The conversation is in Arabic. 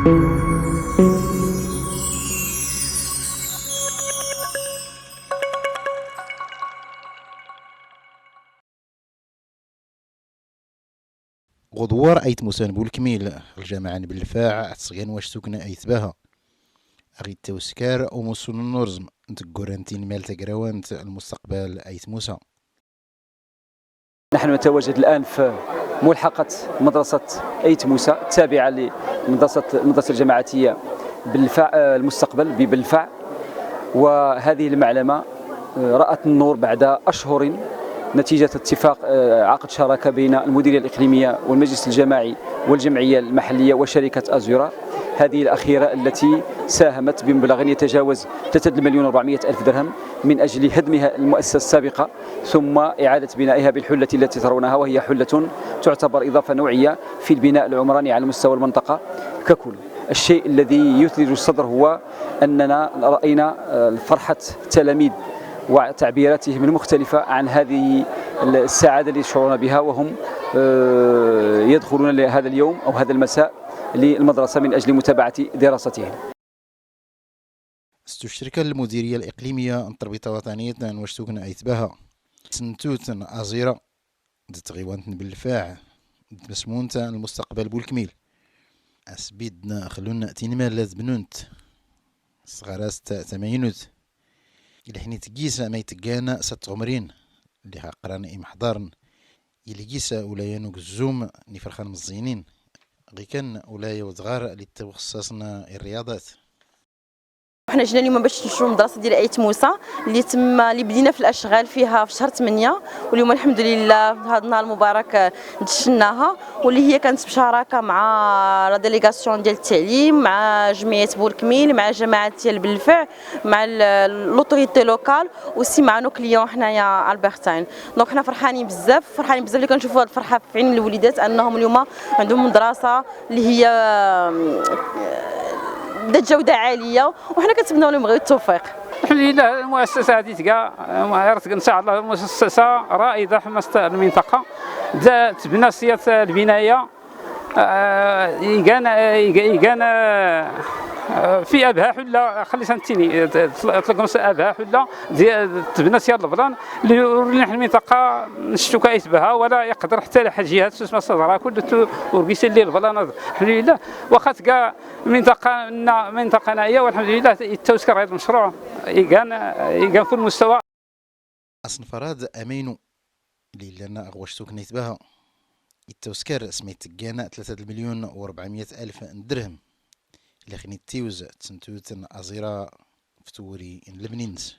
غدوار أيت موسان بولكميل الجامعة بالفاع تصغين واش سكنا أيت بها أغي التوسكار وموسون النورزم نتقرانتين مال تقراوانت المستقبل أيت موسى. نحن نتواجد الآن في ملحقة مدرسة أيت موسى التابعة لمدرسة الجامعاتية بالفاع المستقبل ببلفاع، وهذه المعلمة رأت النور بعد أشهر نتيجة اتفاق عقد شراكة بين المديرية الإقليمية والمجلس الجماعي والجمعية المحلية وشركة أزورا، هذه الأخيرة التي ساهمت بمبلغ يتجاوز 3,400,000 درهم من أجل هدمها المؤسسة السابقة ثم إعادة بنائها بالحلة التي ترونها، وهي حلة تعتبر إضافة نوعية في البناء العمراني على مستوى المنطقة ككل. الشيء الذي يثلج الصدر هو أننا رأينا فرحة التلاميذ وتعبيراتهم المختلفة عن هذه السعادة التي يشعرون بها وهم يدخلون لهذا اليوم أو هذا المساء للمدرسة من أجل متابعة دراستهم. استشرك المديرية الإقليمية التربية الوطنية واش سكنا أيت بها سنتوت أزيرة تغيوانت بالفاع مسمونت المستقبل بولكميل أسبيدنا خلونا تينما لاز بنونت صغراست تماينوت إلى حين تقيسا ما يتقانا ست عمرين اللي قرانا إم حضارن إلى قيسا ولايانوك الزوم نفرخان مزينين غي كان ولايا وصغار اللي تخصصنا الرياضات. احنا جينا اليوم باش نشوفوا المدرسه ديال أيت موسى اللي بدينا في الاشغال فيها في شهر 8، واليوم الحمد لله في هذا النهار المبارك دشناها، واللي هي كانت بشراكه مع لا ديليغاسيون ديال التعليم مع جمعيه بولكميل مع جماعه ديال بالفع مع لوطوريتي لوكال وسي مع نو كليون حنايا البرتين. دونك حنا فرحانين بزاف اللي كنشوفوا هذه الفرحه في عين الوليدات انهم اليوم عندهم مدرسه اللي هي ذات جودة عالية، وحنا كنتمناو لهم غير التوفيق. الحمد لله المؤسسة هذه إن شاء الله مؤسسة رائدة في المنطقة، تبنى سياسة البناية يقان في أبها حلة خلي سنتيني تطلق أبها حلة تبنى سياسة البلان اللي نحن المنطقة نشتو كايت بها ولا يقدر حتى لحد جهات سوسما صدرها كل ورقيس اللي البلان. الحمد لله واخا تلقى منطقة نائية والحمد لله يتوسكر هذا المشروع يقان في المستوى. أصنفراد أمينو اللي لنا أغوشتو كنيت بها التوسكر سميت تقانا 3,400,000 درهم اللي خني تيوز تسنتوت أزيرا فتوري لبنينز.